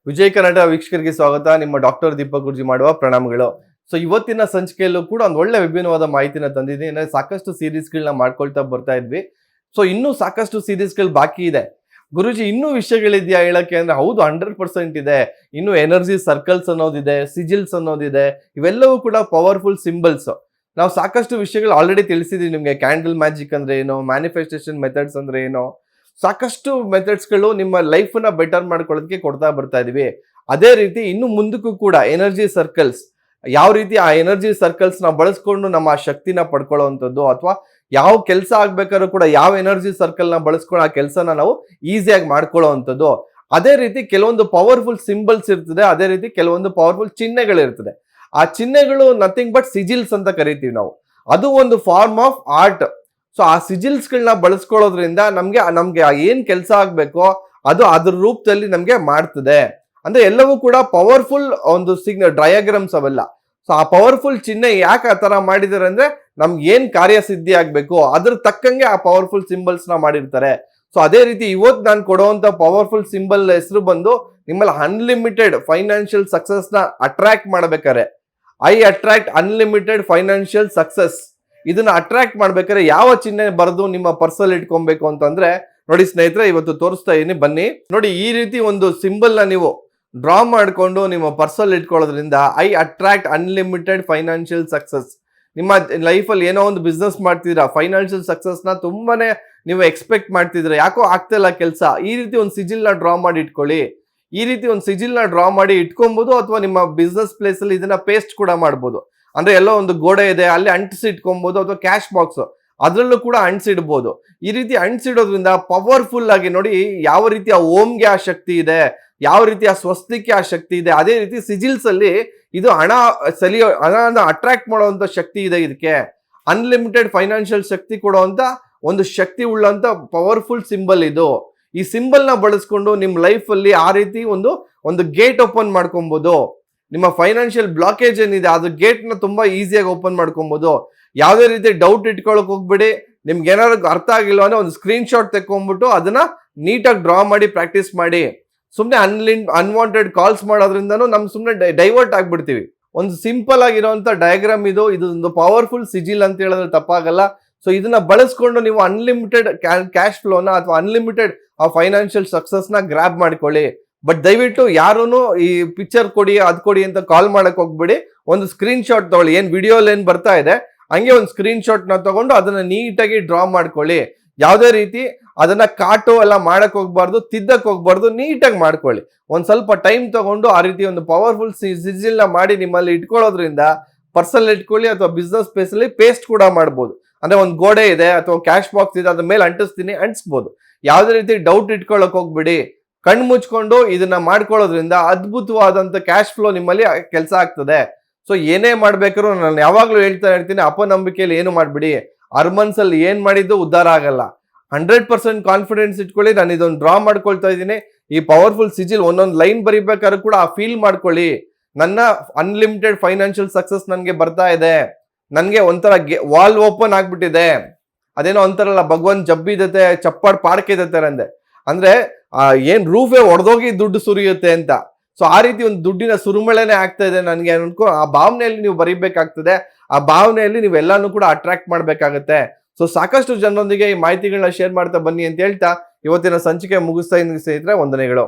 ವಿಜಯ ಕರ್ನಾಟಕ ವೀಕ್ಷಕರಿಗೆ ಸ್ವಾಗತ. ನಿಮ್ಮ ಡಾಕ್ಟರ್ ದೀಪಕ್ ಗುರ್ಜಿ ಮಾಡುವ ಪ್ರಣಾಮಗಳು. ಸೊ ಇವತ್ತಿನ ಸಂಚಿಕೆಯಲ್ಲೂ ಕೂಡ ಒಂದು ಒಳ್ಳೆ ವಿಭಿನ್ನವಾದ ಮಾಹಿತಿನ ತಂದಿದ್ದೀನಿ. ಸಾಕಷ್ಟು ಸೀರೀಸ್ಗಳನ್ನ ಮಾಡ್ಕೊಳ್ತಾ ಬರ್ತಾ ಇದ್ವಿ. ಸೊ ಇನ್ನೂ ಸಾಕಷ್ಟು ಸೀರೀಸ್ಗಳು ಬಾಕಿ ಇದೆ. ಗುರುಜಿ ಇನ್ನೂ ವಿಷಯಗಳಿದೆಯಾ ಹೇಳಕ್ಕೆ ಅಂದ್ರೆ ಹೌದು, 100% ಇದೆ. ಇನ್ನು ಎನರ್ಜಿ ಸರ್ಕಲ್ಸ್ ಅನ್ನೋದಿದೆ, ಸಿಜಿಲ್ಸ್ ಅನ್ನೋದಿದೆ. ಇವೆಲ್ಲವೂ ಕೂಡ ಪವರ್ಫುಲ್ ಸಿಂಬಲ್ಸ್. ನಾವು ಸಾಕಷ್ಟು ವಿಷಯಗಳು ಆಲ್ರೆಡಿ ತಿಳಿಸಿದೀವಿ ನಿಮ್ಗೆ. ಕ್ಯಾಂಡಲ್ ಮ್ಯಾಜಿಕ್ ಅಂದ್ರೆ ಏನು, ಮ್ಯಾನಿಫೆಸ್ಟೇಷನ್ ಮೆಥಡ್ಸ್ ಅಂದ್ರೆ ಏನು, ಸಾಕಷ್ಟು ಮೆಥಡ್ಸ್ಗಳು ನಿಮ್ಮ ಲೈಫ್ನ ಬೆಟರ್ ಮಾಡ್ಕೊಳ್ಳೋದಕ್ಕೆ ಕೊಡ್ತಾ ಬರ್ತಾ ಇದೀವಿ. ಅದೇ ರೀತಿ ಇನ್ನು ಮುಂದಕ್ಕೂ ಕೂಡ ಎನರ್ಜಿ ಸರ್ಕಲ್ಸ್, ಯಾವ ರೀತಿ ಆ ಎನರ್ಜಿ ಸರ್ಕಲ್ಸ್ ನ ಬಳಸ್ಕೊಂಡು ನಮ್ಮ ಆ ಶಕ್ತಿನ ಪಡ್ಕೊಳ್ಳುವಂಥದ್ದು, ಅಥವಾ ಯಾವ ಕೆಲಸ ಆಗ್ಬೇಕಾದ್ರೂ ಕೂಡ ಯಾವ ಎನರ್ಜಿ ಸರ್ಕಲ್ ನ ಬಳಸ್ಕೊಂಡು ಆ ಕೆಲಸನ ನಾವು ಈಸಿಯಾಗಿ ಮಾಡ್ಕೊಳ್ಳೋವಂಥದ್ದು. ಅದೇ ರೀತಿ ಕೆಲವೊಂದು ಪವರ್ಫುಲ್ ಸಿಂಬಲ್ಸ್ ಇರ್ತದೆ, ಅದೇ ರೀತಿ ಕೆಲವೊಂದು ಪವರ್ಫುಲ್ ಚಿಹ್ನೆಗಳಿರ್ತದೆ. ಆ ಚಿಹ್ನೆಗಳು ನಥಿಂಗ್ ಬಟ್ ಸಿಜಿಲ್ಸ್ ಅಂತ ಕರಿತೀವಿ ನಾವು. ಅದು ಒಂದು ಫಾರ್ಮ್ ಆಫ್ ಆರ್ಟ್. ಸೊ ಆ ಸಿಜಿಲ್ಸ್ಗಳನ್ನ ಬಳಸ್ಕೊಳ್ಳೋದ್ರಿಂದ ನಮ್ಗೆ ಏನ್ ಕೆಲಸ ಆಗ್ಬೇಕೋ ಅದು ಅದ್ರ ರೂಪದಲ್ಲಿ ನಮ್ಗೆ ಮಾಡ್ತದೆ. ಅಂದ್ರೆ ಎಲ್ಲವೂ ಕೂಡ ಪವರ್ಫುಲ್ ಒಂದು ಡಯಾಗ್ರಾಮ್ಸ್ ಅವೆಲ್ಲ. ಸೊ ಆ ಪವರ್ಫುಲ್ ಚಿಹ್ನೆ ಯಾಕೆ ಆ ತರ ಮಾಡಿದಾರೆ ಅಂದ್ರೆ ನಮ್ಗೆ ಏನ್ ಕಾರ್ಯಸಿದ್ಧಿ ಆಗ್ಬೇಕು ಅದ್ರ ತಕ್ಕಂಗೆ ಆ ಪವರ್ಫುಲ್ ಸಿಂಬಲ್ಸ್ ನ ಮಾಡಿರ್ತಾರೆ. ಸೊ ಅದೇ ರೀತಿ ಇವತ್ತು ನಾನು ಕೊಡುವಂತ ಪವರ್ಫುಲ್ ಸಿಂಬಲ್ ಹೆಸರು ಬಂದು ನಿಮ್ಮಲ್ಲಿ ಅನ್ಲಿಮಿಟೆಡ್ ಫೈನಾನ್ಷಿಯಲ್ ಸಕ್ಸಸ್ ನ ಅಟ್ರಾಕ್ಟ್ ಮಾಡ್ಬೇಕಾರೆ, I attract unlimited financial success. ಇದನ್ನ ಅಟ್ರಾಕ್ಟ್ ಮಾಡ್ಬೇಕಾದ್ರೆ ಯಾವ ಚಿಹ್ನೆ ಬರೆದು ನಿಮ್ಮ ಪರ್ಸಲ್ಲಿ ಇಟ್ಕೊಬೇಕು ಅಂತಂದ್ರೆ ನೋಡಿ ಸ್ನೇಹಿತರೆ, ಇವತ್ತು ತೋರಿಸ್ತಾ ಇದೀನಿ ಬನ್ನಿ. ನೋಡಿ ಈ ರೀತಿ ಒಂದು ಸಿಂಬಲ್ ನ ನೀವು ಡ್ರಾ ಮಾಡ್ಕೊಂಡು ನಿಮ್ಮ ಪರ್ಸಲ್ಲಿ ಇಟ್ಕೊಳ್ಳೋದ್ರಿಂದ I attract unlimited financial success. ನಿಮ್ಮ ಲೈಫಲ್ಲಿ ಏನೋ ಒಂದು ಬಿಸ್ನೆಸ್ ಮಾಡ್ತಿದ್ದೀರಾ, ಫೈನಾನ್ಷಿಯಲ್ ಸಕ್ಸಸ್ ನ ತುಂಬಾನೇ ನೀವು ಎಕ್ಸ್ಪೆಕ್ಟ್ ಮಾಡ್ತಿದ್ರೆ, ಯಾಕೋ ಆಗ್ತಿಲ್ಲ ಕೆಲಸ, ಈ ರೀತಿ ಒಂದು ಸಿಜಿಲ್ ನ ಡ್ರಾ ಮಾಡಿ ಇಟ್ಕೊಳ್ಳಿ. ಈ ರೀತಿ ಒಂದು ಸಿಜಿಲ್ ನ ಡ್ರಾ ಮಾಡಿ ಇಟ್ಕೊಬಹುದು, ಅಥವಾ ನಿಮ್ಮ ಬಿಸ್ನೆಸ್ ಪ್ಲೇಸ್ ಅಲ್ಲಿ ಇದನ್ನ ಪೇಸ್ಟ್ ಕೂಡ ಮಾಡ್ಬೋದು. ಅಂದ್ರೆ ಎಲ್ಲೋ ಒಂದು ಗೋಡೆ ಇದೆ ಅಲ್ಲಿ ಅಂಟಿಸಿ ಇಟ್ಕೊಬಹುದು, ಅಥವಾ ಕ್ಯಾಶ್ ಬಾಕ್ಸ್ ಅದ್ರಲ್ಲೂ ಕೂಡ ಅಂಟಿಸಿಡ್ಬೋದು. ಈ ರೀತಿ ಅಂಟಿಸಿಡೋದ್ರಿಂದ ಪವರ್ಫುಲ್ ಆಗಿ ನೋಡಿ ಯಾವ ರೀತಿ ಆ ಓಂಗೆ ಆ ಶಕ್ತಿ ಇದೆ, ಯಾವ ರೀತಿ ಆ ಸ್ವಸ್ತಿಕ್ಕೆ ಆ ಶಕ್ತಿ ಇದೆ, ಅದೇ ರೀತಿ ಸಿಜಿಲ್ಸ್ ಅಲ್ಲಿ ಇದು ಹಣನ ಅಟ್ರಾಕ್ಟ್ ಮಾಡುವಂತ ಶಕ್ತಿ ಇದೆ. ಇದಕ್ಕೆ ಅನ್ಲಿಮಿಟೆಡ್ ಫೈನಾನ್ಷಿಯಲ್ ಶಕ್ತಿ ಕೊಡುವಂತ ಒಂದು ಶಕ್ತಿ ಉಳ್ಳಂತ ಪವರ್ಫುಲ್ ಸಿಂಬಲ್ ಇದು. ಈ ಸಿಂಬಲ್ ನ ಬಳಸ್ಕೊಂಡು ನಿಮ್ ಲೈಫ್ ಅಲ್ಲಿ ಆ ರೀತಿ ಒಂದು ಗೇಟ್ ಓಪನ್ ಮಾಡ್ಕೊಬಹುದು. ನಿಮ್ಮ ಫೈನಾನ್ಷಿಯಲ್ ಬ್ಲಾಕೇಜ್ ಏನಿದೆ ಅದು ಗೇಟ್ ನ ತುಂಬಾ ಈಸಿಯಾಗಿ ಓಪನ್ ಮಾಡ್ಕೊಬಹುದು. ಯಾವುದೇ ರೀತಿ ಡೌಟ್ ಇಟ್ಕೊಳಕ್ ಹೋಗ್ಬಿಡಿ. ನಿಮ್ಗೆ ಏನಾದ್ರು ಅರ್ಥ ಆಗಿಲ್ಲ ಅಂದ್ರೆ ಒಂದು ಸ್ಕ್ರೀನ್ ಶಾಟ್ ತೆಕ್ಕೊಂಡ್ಬಿಟ್ಟು ಅದನ್ನ ನೀಟಾಗಿ ಡ್ರಾ ಮಾಡಿ ಪ್ರಾಕ್ಟೀಸ್ ಮಾಡಿ. ಸುಮ್ನೆ ಅನ್ವಾಂಟೆಡ್ ಕಾಲ್ಸ್ ಮಾಡೋದ್ರಿಂದನೂ ನಮ್ ಸುಮ್ನೆ ಡೈವರ್ಟ್ ಆಗ್ಬಿಡ್ತೀವಿ. ಒಂದು ಸಿಂಪಲ್ ಆಗಿರುವಂತ ಡಯಾಗ್ರಾಮ್ ಇದು ಒಂದು ಪವರ್ಫುಲ್ ಸಿಜಿಲ್ ಅಂತ ಹೇಳಿದ್ರೆ ತಪ್ಪಾಗಲ್ಲ. ಸೊ ಇದನ್ನ ಬಳಸ್ಕೊಂಡು ನೀವು ಅನ್ಲಿಮಿಟೆಡ್ ಕ್ಯಾಶ್ ಫ್ಲೋನ ಅಥವಾ ಅನ್ಲಿಮಿಟೆಡ್ ಆ ಫೈನಾನ್ಷಿಯಲ್ ಸಕ್ಸಸ್ ನ ಗ್ರಾಬ್ ಮಾಡ್ಕೊಳ್ಳಿ. ಬಟ್ ದಯವಿಟ್ಟು ಯಾರೂನು ಈ ಪಿಕ್ಚರ್ ಕೊಡಿ ಅದ್ ಕೊಡಿ ಅಂತ ಕಾಲ್ ಮಾಡಕ್ ಹೋಗ್ಬೇಡಿ. ಒಂದು ಸ್ಕ್ರೀನ್ ಶಾಟ್ ತಗೊಳ್ಳಿ, ಏನ್ ವಿಡಿಯೋಲ್ ಏನ್ ಬರ್ತಾ ಇದೆ ಹಂಗೆ ಒಂದು ಸ್ಕ್ರೀನ್ ಶಾಟ್ ನ ತಗೊಂಡು ಅದನ್ನ ನೀಟಾಗಿ ಡ್ರಾ ಮಾಡ್ಕೊಳ್ಳಿ. ಯಾವುದೇ ರೀತಿ ಅದನ್ನ ಕಾಟು ಎಲ್ಲ ಮಾಡಕ್ ಹೋಗ್ಬಾರ್ದು, ತಿದ್ದಕ್ ಹೋಗ್ಬಾರ್ದು, ನೀಟಾಗಿ ಮಾಡ್ಕೊಳ್ಳಿ. ಒಂದ್ ಸ್ವಲ್ಪ ಟೈಮ್ ತಗೊಂಡು ಆ ರೀತಿ ಒಂದು ಪವರ್ಫುಲ್ ಸಿಜಿಲ್ ನ ಮಾಡಿ ನಿಮ್ಮಲ್ಲಿ ಇಟ್ಕೊಳ್ಳೋದ್ರಿಂದ ಪರ್ಸಲ್ ಇಟ್ಕೊಳ್ಳಿ, ಅಥವಾ ಬಿಸ್ನೆಸ್ ಸ್ಪೇಸ್ ಅಲ್ಲಿ ಪೇಸ್ಟ್ ಕೂಡ ಮಾಡ್ಬೋದು. ಅಂದ್ರೆ ಒಂದು ಗೋಡೆ ಇದೆ ಅಥವಾ ಕ್ಯಾಶ್ ಬಾಕ್ಸ್ ಇದೆ, ಅದ್ರ ಮೇಲೆ ಅಂಟಿಸ್ಬೋದು. ಯಾವುದೇ ರೀತಿ ಡೌಟ್ ಇಟ್ಕೊಳ್ಳಕ್ ಹೋಗ್ಬಿಡಿ. ಕಣ್ಣು ಮುಚ್ಕೊಂಡು ಇದನ್ನ ಮಾಡ್ಕೊಳ್ಳೋದ್ರಿಂದ ಅದ್ಭುತವಾದಂತ ಕ್ಯಾಶ್ ಫ್ಲೋ ನಿಮ್ಮಲ್ಲಿ ಕೆಲಸ ಆಗ್ತದೆ. ಸೊ ಏನೇ ಮಾಡ್ಬೇಕಾದ್ರೂ ನಾನು ಯಾವಾಗ್ಲೂ ಹೇಳ್ತಾ ಇರ್ತೀನಿ, ಅಪನಂಬಿಕೆಯಲ್ಲಿ ಏನು ಮಾಡ್ಬಿಡಿ. ಅರ್ಮನ್ಸ್ ಅಲ್ಲಿ ಏನ್ ಮಾಡಿದ್ದು ಉದ್ಧಾರ ಆಗಲ್ಲ. 100% ಕಾನ್ಫಿಡೆನ್ಸ್ ಇಟ್ಕೊಳ್ಳಿ. ನಾನು ಇದೊಂದು ಡ್ರಾ ಮಾಡ್ಕೊಳ್ತಾ ಇದ್ದೀನಿ. ಈ ಪವರ್ಫುಲ್ ಸಿಜಿಲ್ ಒಂದೊಂದು ಲೈನ್ ಬರಿಬೇಕಾದ್ರೂ ಕೂಡ ಆ ಫೀಲ್ ಮಾಡ್ಕೊಳ್ಳಿ. ನನ್ನ ಅನ್ಲಿಮಿಟೆಡ್ ಫೈನಾನ್ಷಿಯಲ್ ಸಕ್ಸಸ್ ನನ್ಗೆ ಬರ್ತಾ ಇದೆ, ನನ್ಗೆ ಒಂಥರ ವಾಲ್ ಓಪನ್ ಆಗ್ಬಿಟ್ಟಿದೆ. ಅದೇನೋ ಒಂಥರಲ್ಲ ಭಗವಂತ ಜಬ್ಬಿದತೆ ಚಪ್ಪಾಡ್ ಪಾಡ್ಕಿದತೆ ಅಂದೆ, ಅಂದ್ರೆ ಏನ್ ರೂಫೇ ಒಡೆದೋಗಿ ದುಡ್ಡು ಸುರಿಯುತ್ತೆ ಅಂತ. ಸೊ ಆ ರೀತಿ ಒಂದು ದುಡ್ಡಿನ ಸುರುಮಳೆನೆ ಆಗ್ತಾ ಇದೆ ನನ್ಗೆ ಅನ್ಕೋ. ಆ ಭಾವನೆಯಲ್ಲಿ ನೀವು ಬರೀಬೇಕಾಗ್ತದೆ. ಆ ಭಾವನೆಯಲ್ಲಿ ನೀವು ಎಲ್ಲಾನು ಕೂಡ ಅಟ್ರಾಕ್ಟ್ ಮಾಡ್ಬೇಕಾಗತ್ತೆ. ಸೊ ಸಾಕಷ್ಟು ಜನರೊಂದಿಗೆ ಈ ಮಾಹಿತಿಗಳನ್ನ ಶೇರ್ ಮಾಡ್ತಾ ಬನ್ನಿ ಅಂತ ಹೇಳ್ತಾ ಇವತ್ತಿನ ಸಂಚಿಕೆ ಮುಗಿಸ್ತಾ ಇದ್ದೀನಿ ಸ್ನೇಹಿತರೆ. ವಂದನೆಗಳು.